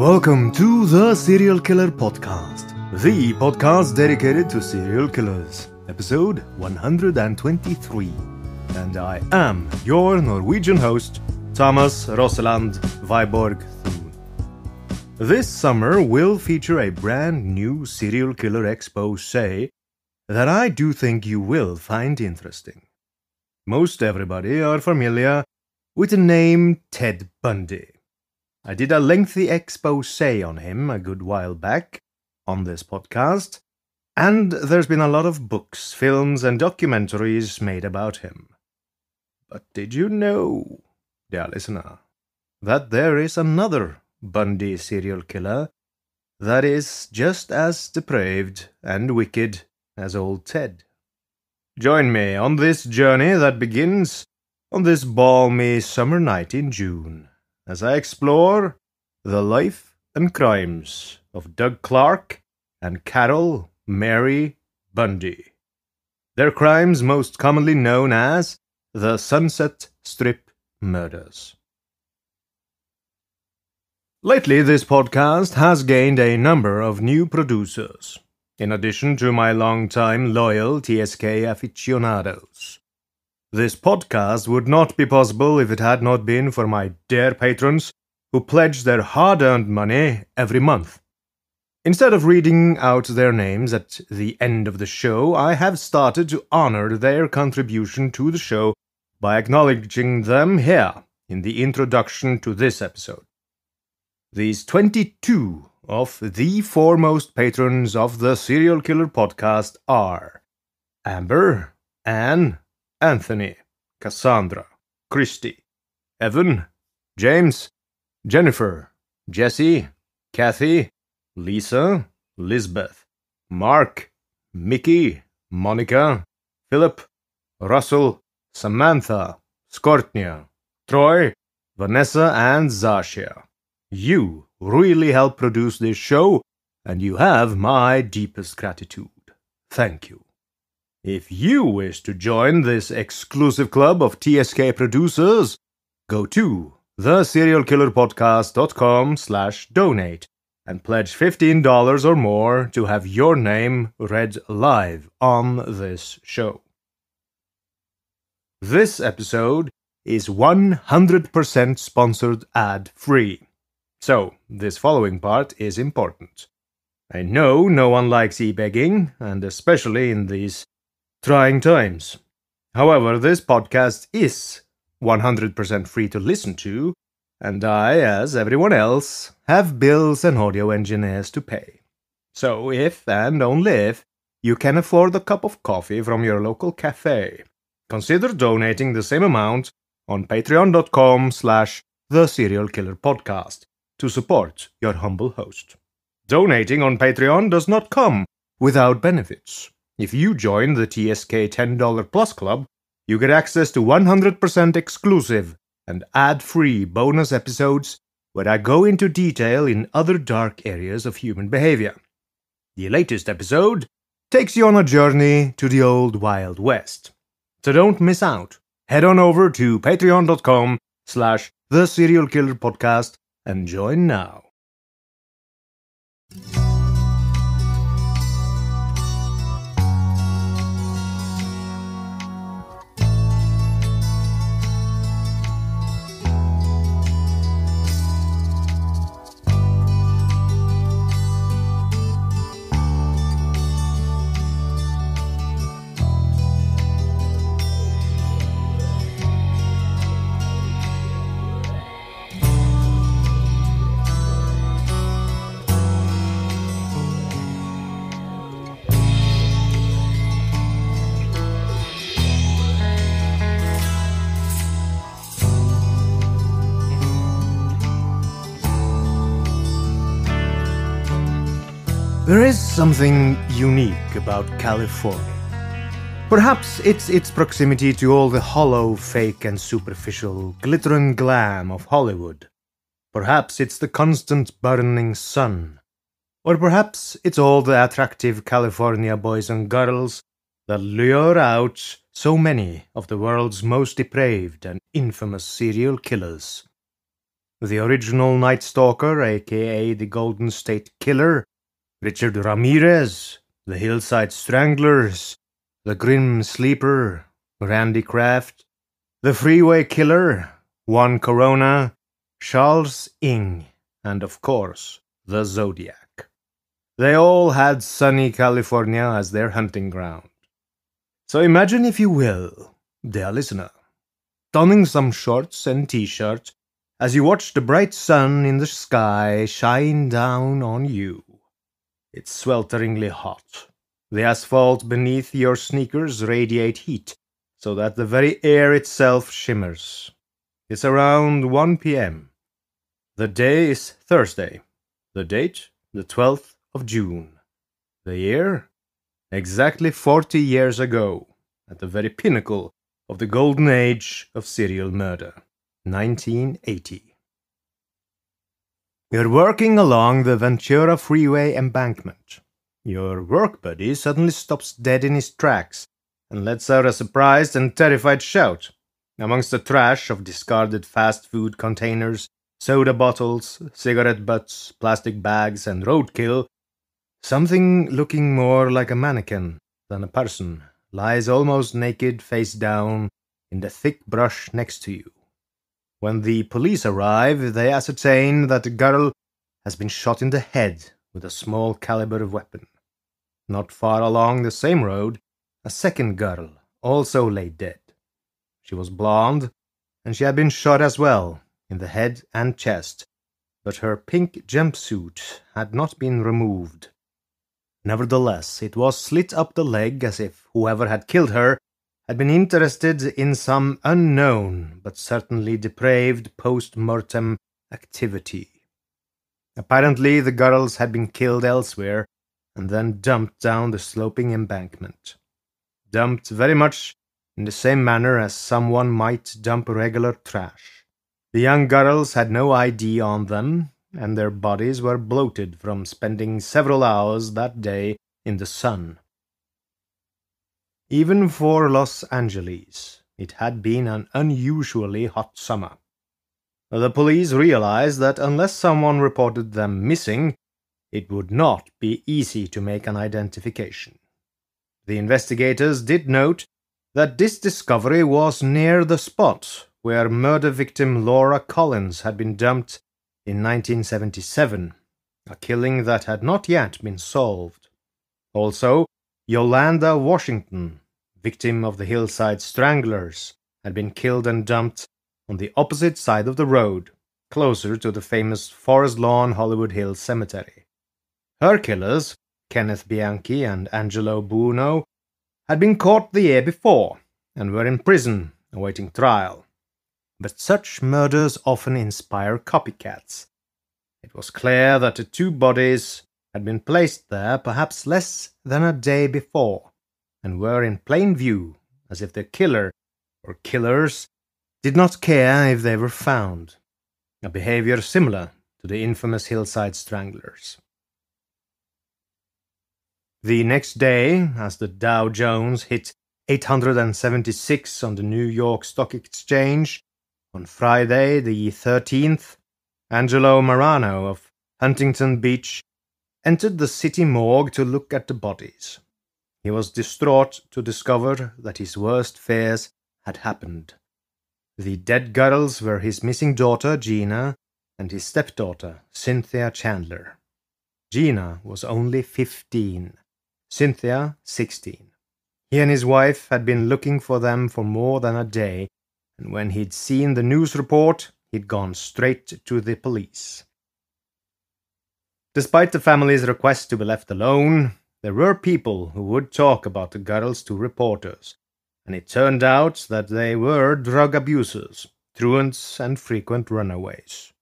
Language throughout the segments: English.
Welcome to the Serial Killer Podcast, the podcast dedicated to serial killers, episode 123. And I am your Norwegian host, Thomas Roseland Viborg Thun. This summer will feature a brand new serial killer exposé that I do think you will find interesting. Most everybody are familiar with the name Ted Bundy. I did a lengthy exposé on him a good while back on this podcast, and there's been a lot of books, films, and documentaries made about him. But did you know, dear listener, that there is another Bundy serial killer that is just as depraved and wicked as old Ted? Join me on this journey that begins on this balmy summer night in June, as I explore the life and crimes of Doug Clark and Carol Mary Bundy. Their crimes most commonly known as the Sunset Strip murders. Lately, this podcast has gained a number of new producers, in addition to my long-time loyal TSK aficionados. This podcast would not be possible if it had not been for my dear patrons who pledge their hard-earned money every month. Instead of reading out their names at the end of the show, I have started to honor their contribution to the show by acknowledging them here in the introduction to this episode. These 22 of the foremost patrons of the Serial Killer Podcast are Amber, Anne, Anthony, Cassandra, Christy, Evan, James, Jennifer, Jesse, Kathy, Lisa, Lisbeth, Mark, Mickey, Monica, Philip, Russell, Samantha, Skortnia, Troy, Vanessa, and Zasha. You really help produce this show, and you have my deepest gratitude. Thank you. If you wish to join this exclusive club of TSK producers, go to theserialkillerpodcast.com/donate and pledge $15 or more to have your name read live on this show. This episode is 100% sponsored ad-free. So, this following part is important. I know no one likes e-begging, and especially in these trying times. However, this podcast is 100% free to listen to, and I, as everyone else, have bills and audio engineers to pay. So if, and only if, you can afford a cup of coffee from your local cafe, consider donating the same amount on patreon.com/theserialkillerpodcast to support your humble host. Donating on Patreon does not come without benefits. If you join the TSK $10 Plus Club, you get access to 100% exclusive and ad-free bonus episodes where I go into detail in other dark areas of human behavior. The latest episode takes you on a journey to the old Wild West. So don't miss out. Head on over to patreon.com/theserialkillerpodcast and join now. There is something unique about California. Perhaps it's its proximity to all the hollow, fake, and superficial glitter and glam of Hollywood. Perhaps it's the constant burning sun. Or perhaps it's all the attractive California boys and girls that lure out so many of the world's most depraved and infamous serial killers. the original Night Stalker, aka the Golden State Killer, Richard Ramirez, the Hillside Stranglers, the Grim Sleeper, Randy Kraft, the Freeway Killer, Juan Corona, Charles Ng, and of course, the Zodiac. They all had sunny California as their hunting ground. So imagine, if you will, dear listener, donning some shorts and t-shirts as you watch the bright sun in the sky shine down on you. It's swelteringly hot. The asphalt beneath your sneakers radiate heat, so that the very air itself shimmers. It's around 1 p.m. The day is Thursday. The date, the 12th of June. The year, exactly 40 years ago, at the very pinnacle of the golden age of serial murder, 1980. You're working along the Ventura Freeway embankment. Your work buddy suddenly stops dead in his tracks and lets out a surprised and terrified shout. Amongst the trash of discarded fast food containers, soda bottles, cigarette butts, plastic bags, and roadkill, something looking more like a mannequin than a person lies almost naked face down in the thick brush next to you. When the police arrive, they ascertain that the girl has been shot in the head with a small caliber weapon. Not far along the same road, a second girl also lay dead. She was blonde, and she had been shot as well, in the head and chest, but her pink jumpsuit had not been removed. Nevertheless, it was slit up the leg as if whoever had killed her had been interested in some unknown but certainly depraved post-mortem activity. Apparently, the girls had been killed elsewhere and then dumped down the sloping embankment. Dumped very much in the same manner as someone might dump regular trash. The young girls had no ID on them, and their bodies were bloated from spending several hours that day in the sun. Even for Los Angeles, it had been an unusually hot summer. The police realized that unless someone reported them missing, it would not be easy to make an identification. The investigators did note that this discovery was near the spot where murder victim Laura Collins had been dumped in 1977, a killing that had not yet been solved. Also, Yolanda Washington, victim of the Hillside Stranglers, had been killed and dumped on the opposite side of the road, closer to the famous Forest Lawn Hollywood Hills Cemetery. Her killers, Kenneth Bianchi and Angelo Buono, had been caught the year before and were in prison awaiting trial. But such murders often inspire copycats. It was clear that the two bodies had been placed there perhaps less than a day before, and were in plain view, as if the killer, or killers, did not care if they were found, a behavior similar to the infamous Hillside Stranglers. The next day, as the Dow Jones hit 876 on the New York Stock Exchange, on Friday the 13th, Angelo Marano of Huntington Beach entered the city morgue to look at the bodies. He was distraught to discover that his worst fears had happened. The dead girls were his missing daughter, Gina, and his stepdaughter, Cynthia Chandler. Gina was only 15, Cynthia 16. He and his wife had been looking for them for more than a day, and when he'd seen the news report, he'd gone straight to the police. Despite the family's request to be left alone, there were people who would talk about the girls to reporters, and it turned out that they were drug abusers, truants, and frequent runaways.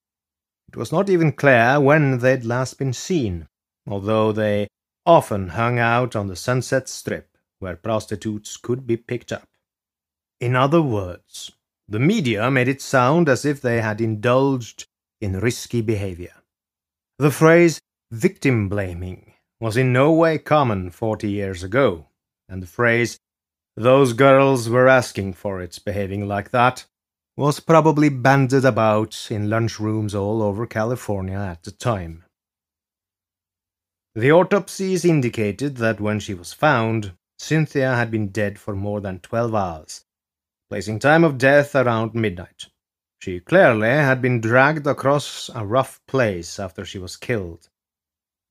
It was not even clear when they'd last been seen, although they often hung out on the Sunset Strip, where prostitutes could be picked up. In other words, the media made it sound as if they had indulged in risky behavior. The phrase victim blaming was in no way common 40 years ago, and the phrase those girls were asking for it behaving like that was probably bandied about in lunchrooms all over California at the time. The autopsies indicated that when she was found, Cynthia had been dead for more than 12 hours, placing time of death around midnight. She clearly had been dragged across a rough place after she was killed.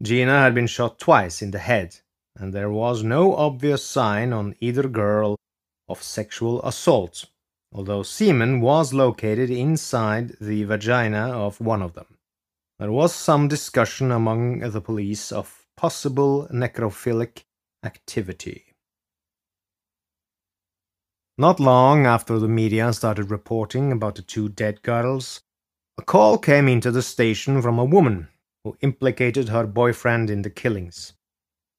Gina had been shot twice in the head, and there was no obvious sign on either girl of sexual assault, although semen was located inside the vagina of one of them. There was some discussion among the police of possible necrophilic activity. Not long after the media started reporting about the two dead girls, a call came into the station from a woman who implicated her boyfriend in the killings.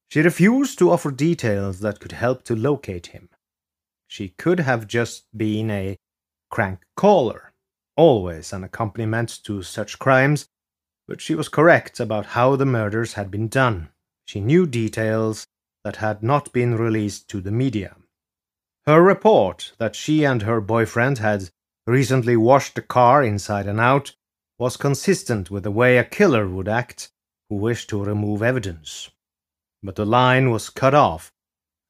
She refused to offer details that could help to locate him. She could have just been a crank caller, always an accompaniment to such crimes, but she was correct about how the murders had been done. She knew details that had not been released to the media. Her report that she and her boyfriend had recently washed the car inside and out was consistent with the way a killer would act who wished to remove evidence. But the line was cut off,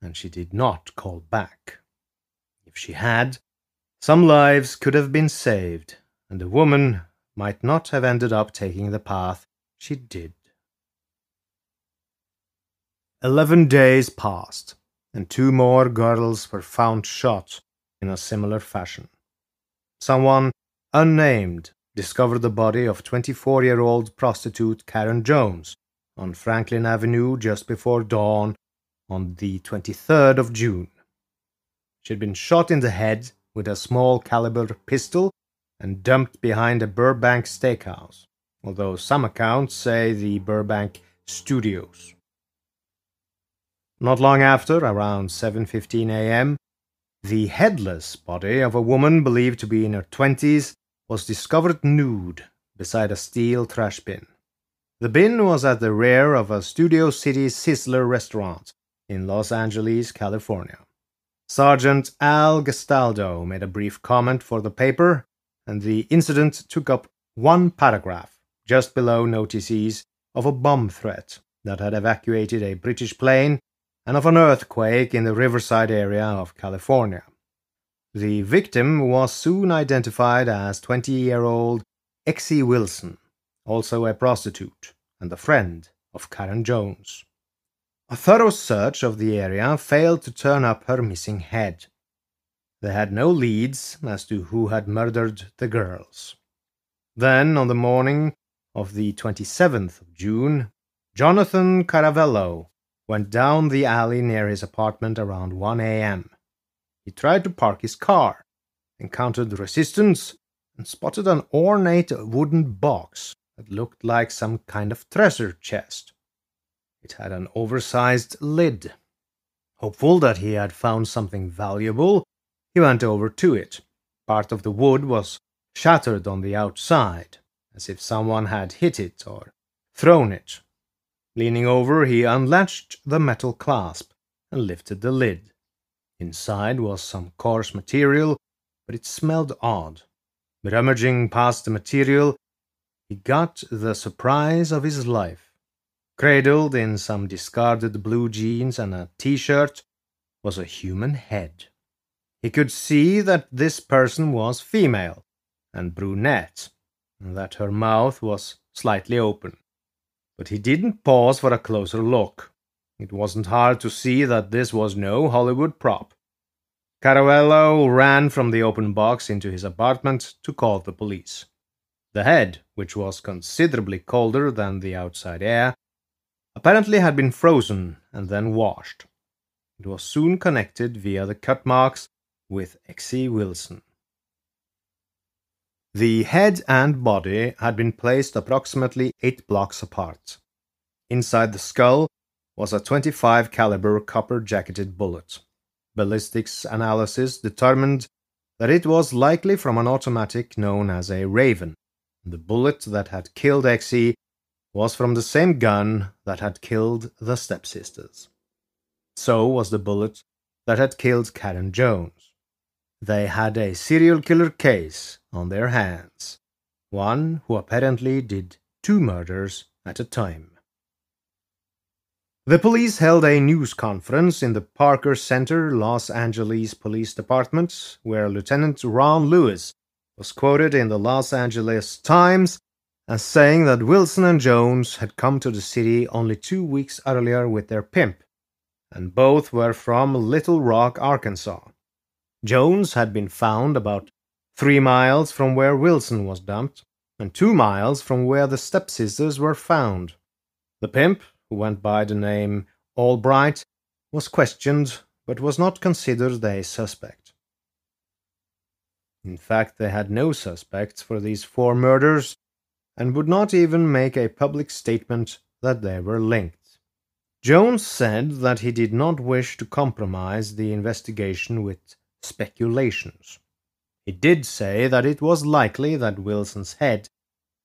and she did not call back. If she had, some lives could have been saved, and the woman might not have ended up taking the path she did. 11 days passed, and 2 more girls were found shot in a similar fashion. Someone unnamed discovered the body of 24-year-old prostitute Karen Jones on Franklin Avenue just before dawn on the 23rd of June. She had been shot in the head with a small caliber pistol and dumped behind a Burbank steakhouse, although some accounts say the Burbank Studios. Not long after, around 7:15 a.m., the headless body of a woman believed to be in her 20s was discovered nude beside a steel trash bin. The bin was at the rear of a Studio City Sizzler restaurant in Los Angeles, California. Sergeant Al Gastaldo made a brief comment for the paper, and the incident took up 1 paragraph just below notices of a bomb threat that had evacuated a British plane and of an earthquake in the Riverside area of California. The victim was soon identified as 20-year-old Exie Wilson, also a prostitute and a friend of Karen Jones. A thorough search of the area failed to turn up her missing head. They had no leads as to who had murdered the girls. Then, on the morning of the 27th of June, Jonathan Caravello went down the alley near his apartment around 1 a.m. He tried to park his car, encountered resistance, and spotted an ornate wooden box that looked like some kind of treasure chest. It had an oversized lid. Hopeful that he had found something valuable, he went over to it. Part of the wood was shattered on the outside, as if someone had hit it or thrown it. Leaning over, he unlatched the metal clasp and lifted the lid. Inside was some coarse material, but it smelled odd. Rummaging past the material, he got the surprise of his life. Cradled in some discarded blue jeans and a t-shirt was a human head. He could see that this person was female and brunette, and that her mouth was slightly open. But he didn't pause for a closer look. It wasn't hard to see that this was no Hollywood prop. Caravello ran from the open box into his apartment to call the police. The head, which was considerably colder than the outside air, apparently had been frozen and then washed. It was soon connected via the cut marks with Exie Wilson. The head and body had been placed approximately 8 blocks apart. Inside the skull was a .25 caliber copper-jacketed bullet. Ballistics analysis determined that it was likely from an automatic known as a Raven. The bullet that had killed Exie was from the same gun that had killed the stepsisters. So was the bullet that had killed Karen Jones. they had a serial killer case on their hands, one who apparently did 2 murders at a time. The police held a news conference in the Parker Center, Los Angeles Police Department, where Lieutenant Ron Lewis was quoted in the Los Angeles Times as saying that Wilson and Jones had come to the city only 2 weeks earlier with their pimp, and both were from Little Rock, Arkansas. Jones had been found about 3 miles from where Wilson was dumped, and 2 miles from where the stepsisters were found. The pimp, who went by the name Albright, was questioned but was not considered a suspect. In fact, they had no suspects for these 4 murders and would not even make a public statement that they were linked. Jones said that he did not wish to compromise the investigation with speculations. He did say that it was likely that Wilson's head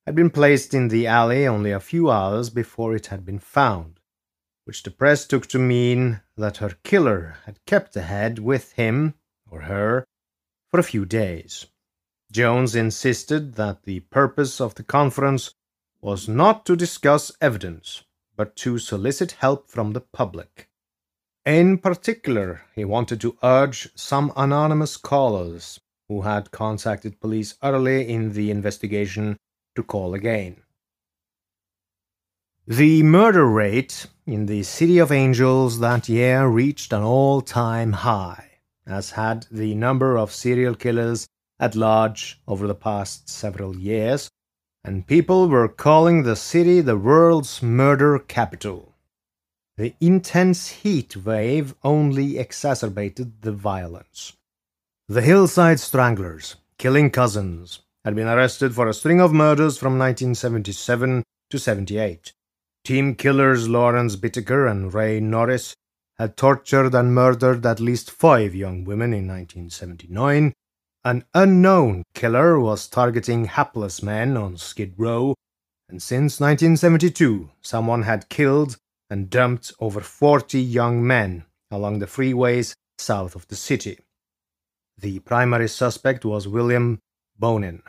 had been placed in the alley only a few hours before it had been found, which the press took to mean that her killer had kept the head with him, or her, for a few days. Jones insisted that the purpose of the conference was not to discuss evidence, but to solicit help from the public. In particular, he wanted to urge some anonymous callers who had contacted police early in the investigation to call again. The murder rate in the City of Angels that year reached an all-time high, as had the number of serial killers at large over the past several years, and people were calling the city the world's murder capital. The intense heat wave only exacerbated the violence. The Hillside Stranglers, killing cousins, had been arrested for a string of murders from 1977 to 78. Team killers Lawrence Bittaker and Ray Norris had tortured and murdered at least 5 young women in 1979. An unknown killer was targeting hapless men on Skid Row, and since 1972, someone had killed and dumped over 40 young men along the freeways south of the city. The primary suspect was William Bonin.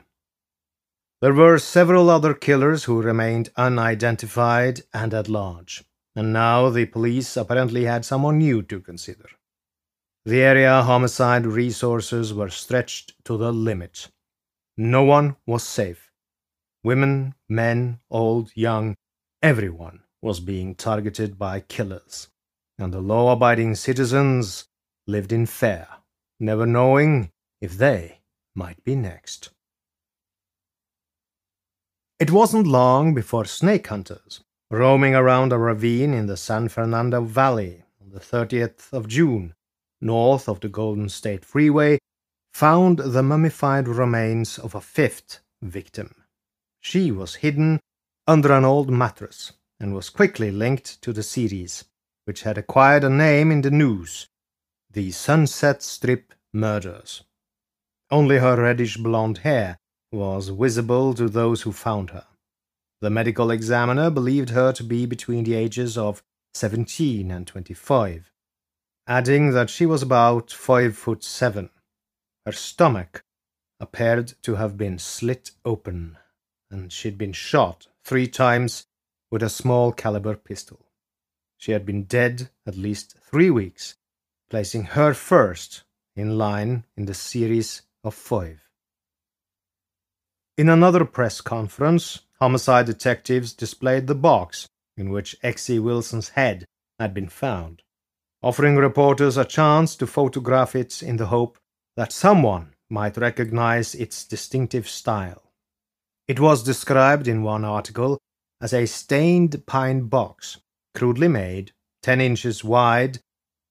There were several other killers who remained unidentified and at large, and now the police apparently had someone new to consider. The area homicide resources were stretched to the limit. No one was safe. Women, men, old, young, everyone was being targeted by killers, and the law-abiding citizens lived in fear, never knowing if they might be next. It wasn't long before snake hunters, roaming around a ravine in the San Fernando Valley on the 30th of June, north of the Golden State Freeway, found the mummified remains of a 5th victim. She was hidden under an old mattress and was quickly linked to the series, which had acquired a name in the news, the Sunset Strip Murders. Only her reddish blonde hair was visible to those who found her. The medical examiner believed her to be between the ages of 17 and 25, adding that she was about 5'7". Her stomach appeared to have been slit open, and she'd been shot 3 times with a small caliber pistol. She had been dead at least 3 weeks, placing her first in line in the series of 5. In another press conference, homicide detectives displayed the box in which Exie Wilson's head had been found, offering reporters a chance to photograph it in the hope that someone might recognize its distinctive style. It was described in one article as a stained pine box, crudely made, 10 inches wide,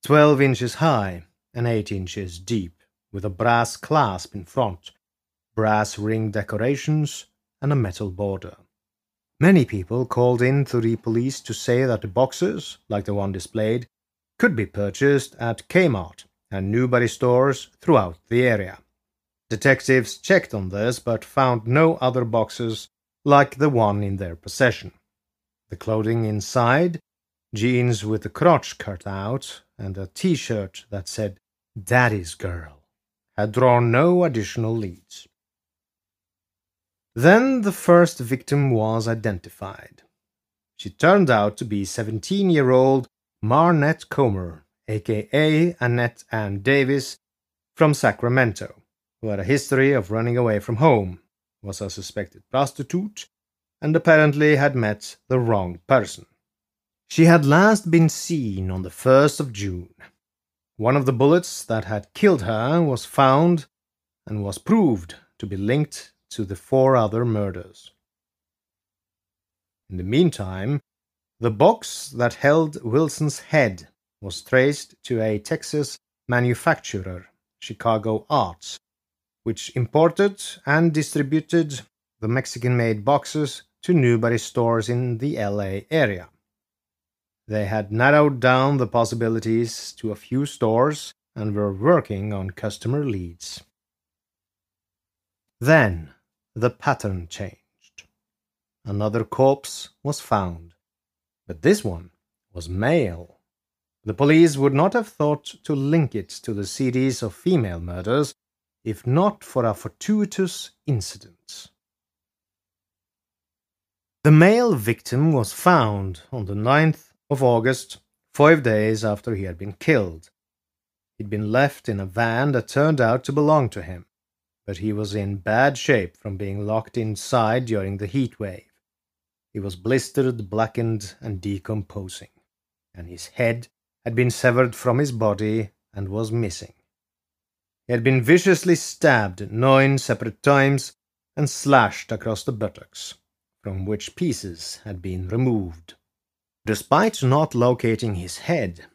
12 inches high, and 8 inches deep, with a brass clasp in front, brass ring decorations, and a metal border. Many people called in to the police to say that the boxes, like the one displayed, could be purchased at Kmart and Newbury stores throughout the area. Detectives checked on this but found no other boxes like the one in their possession. The clothing inside, jeans with the crotch cut out, and a t-shirt that said "Daddy's Girl," had drawn no additional leads. Then the first victim was identified. She turned out to be 17-year-old Marnette Comer, aka Annette Ann Davis, from Sacramento, who had a history of running away from home, was a suspected prostitute, and apparently had met the wrong person. She had last been seen on the 1st of June. One of the bullets that had killed her was found and was proved to be linked to the 4 other murders. In the meantime, the box that held Wilson's head was traced to a Texas manufacturer, Chicago Arts, which imported and distributed the Mexican-made boxes to Newberry stores in the LA area. They had narrowed down the possibilities to a few stores and were working on customer leads. Then the pattern changed. Another corpse was found, but this one was male. The police would not have thought to link it to the series of female murders if not for a fortuitous incident. The male victim was found on the 9th of August, 5 days after he had been killed. He'd been left in a van that turned out to belong to him, but he was in bad shape from being locked inside during the heat wave. He was blistered, blackened, and decomposing, and his head had been severed from his body and was missing. He had been viciously stabbed 9 separate times and slashed across the buttocks, from which pieces had been removed. Despite not locating his head,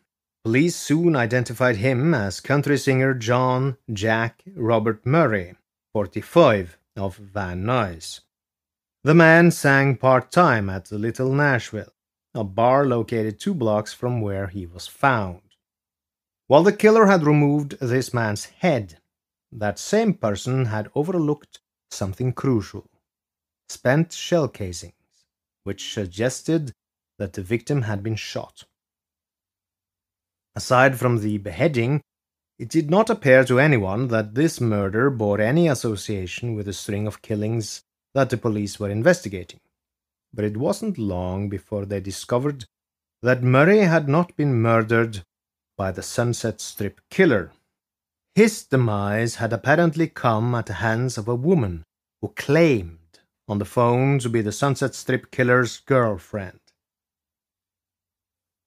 police soon identified him as country singer John Jack Robert Murray, 45, of Van Nuys. The man sang part-time at the Little Nashville, a bar located 2 blocks from where he was found. While the killer had removed this man's head, that same person had overlooked something crucial: spent shell casings, which suggested that the victim had been shot. Aside from the beheading, it did not appear to anyone that this murder bore any association with the string of killings that the police were investigating. But it wasn't long before they discovered that Murray had not been murdered by the Sunset Strip killer. His demise had apparently come at the hands of a woman who claimed on the phone to be the Sunset Strip killer's girlfriend.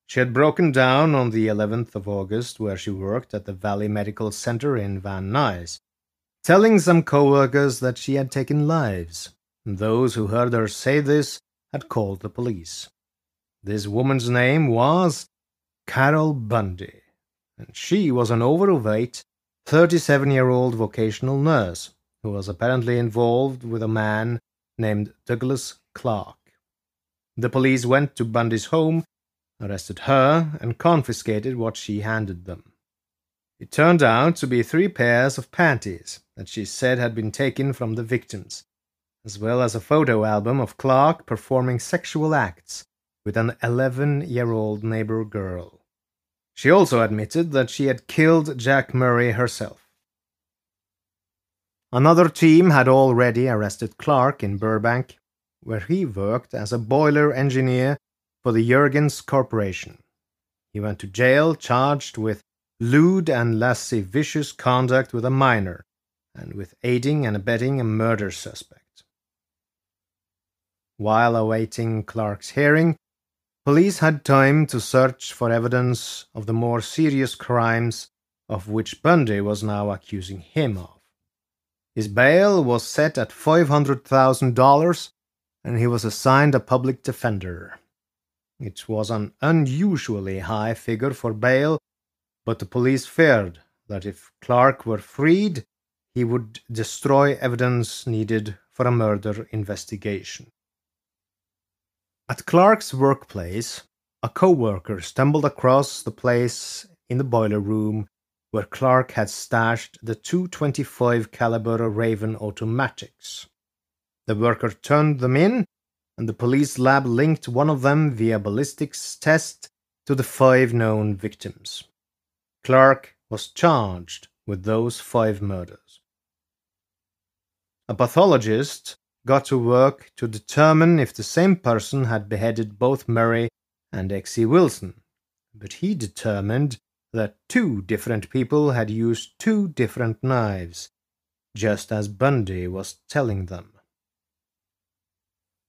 She had broken down on the 11th of August where she worked at the Valley Medical Center in Van Nuys, telling some co-workers that she had taken lives, and those who heard her say this had called the police. This woman's name was Carol Bundy, and she was an overweight 37-year-old vocational nurse who was apparently involved with a man named Douglas Clark. The police went to Bundy's home, arrested her, and confiscated what she handed them. It turned out to be 3 pairs of panties that she said had been taken from the victims, as well as a photo album of Clark performing sexual acts with an 11-year-old neighbor girl. She also admitted that she had killed Jack Murray herself. Another team had already arrested Clark in Burbank, where he worked as a boiler engineer for the Jurgens Corporation. He went to jail charged with lewd and lascivious conduct with a minor, and with aiding and abetting a murder suspect. While awaiting Clark's hearing, police had time to search for evidence of the more serious crimes of which Bundy was now accusing him of. His bail was set at $500,000, and he was assigned a public defender. It was an unusually high figure for bail, but the police feared that if Clark were freed, he would destroy evidence needed for a murder investigation. At Clark's workplace, a co-worker stumbled across the place in the boiler room where Clark had stashed the 225 caliber Raven automatics. The worker turned them in, and the police lab linked one of them via ballistics test to the 5 known victims. Clark was charged with those 5 murders. A pathologist got to work to determine if the same person had beheaded both Murray and Exie Wilson, but he determined that 2 different people had used 2 different knives, just as Bundy was telling them.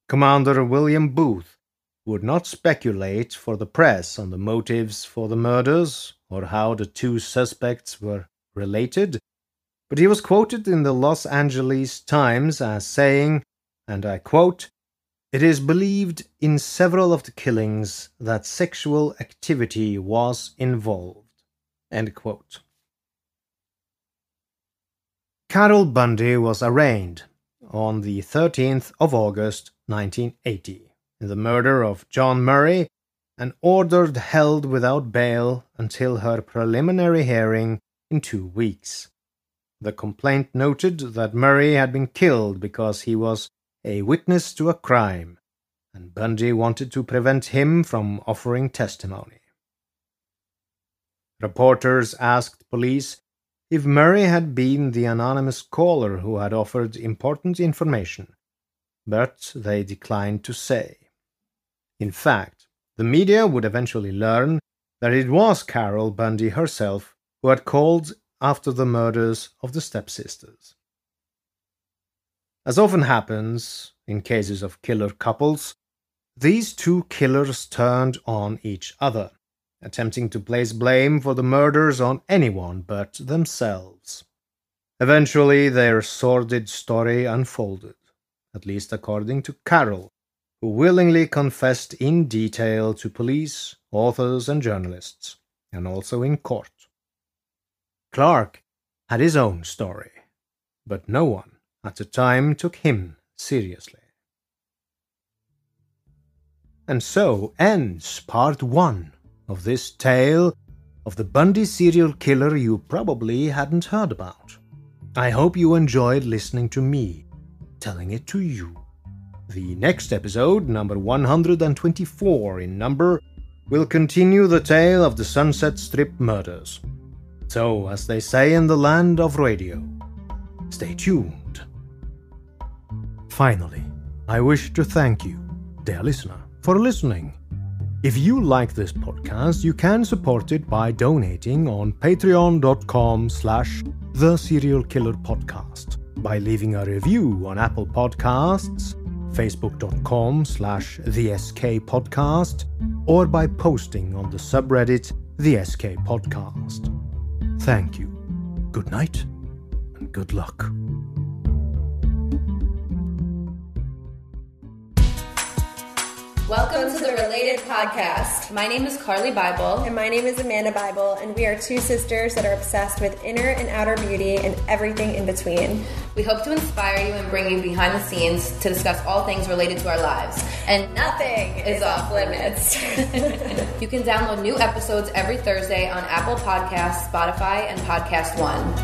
Commander William Booth would not speculate for the press on the motives for the murders or how the 2 suspects were related, but he was quoted in the Los Angeles Times as saying, and I quote, "It is believed in several of the killings that sexual activity was involved." End quote. Carol Bundy was arraigned on the 13th of August 1980 in the murder of John Murray and ordered held without bail until her preliminary hearing in 2 weeks. The complaint noted that Murray had been killed because he was a witness to a crime, and Bundy wanted to prevent him from offering testimony. Reporters asked police if Murray had been the anonymous caller who had offered important information, but they declined to say. In fact, the media would eventually learn that it was Carol Bundy herself who had called after the murders of the stepsisters. As often happens in cases of killer couples, these 2 killers turned on each other, attempting to place blame for the murders on anyone but themselves. Eventually, their sordid story unfolded, at least according to Carol, who willingly confessed in detail to police, authors, and journalists, and also in court. Clark had his own story, but no one at the time took him seriously. And so ends part 1 of this tale of the Bundy serial killer you probably hadn't heard about. I hope you enjoyed listening to me telling it to you. The next episode, number 124 in number, will continue the tale of the Sunset Strip murders. So, as they say in the land of radio, stay tuned. Finally, I wish to thank you, dear listener, for listening. If you like this podcast, you can support it by donating on patreon.com/theserialkillerpodcast, by leaving a review on Apple Podcasts, facebook.com/theSKpodcast, or by posting on the subreddit The SK Podcast. Thank you. Good night and good luck. Welcome to the Related Podcast. My name is Carly Bible. And my name is Amanda Bible, and we are 2 sisters that are obsessed with inner and outer beauty and everything in between. We hope to inspire you and bring you behind the scenes to discuss all things related to our lives. And nothing is off limits. You can download new episodes every Thursday on Apple Podcasts, Spotify, and Podcast One.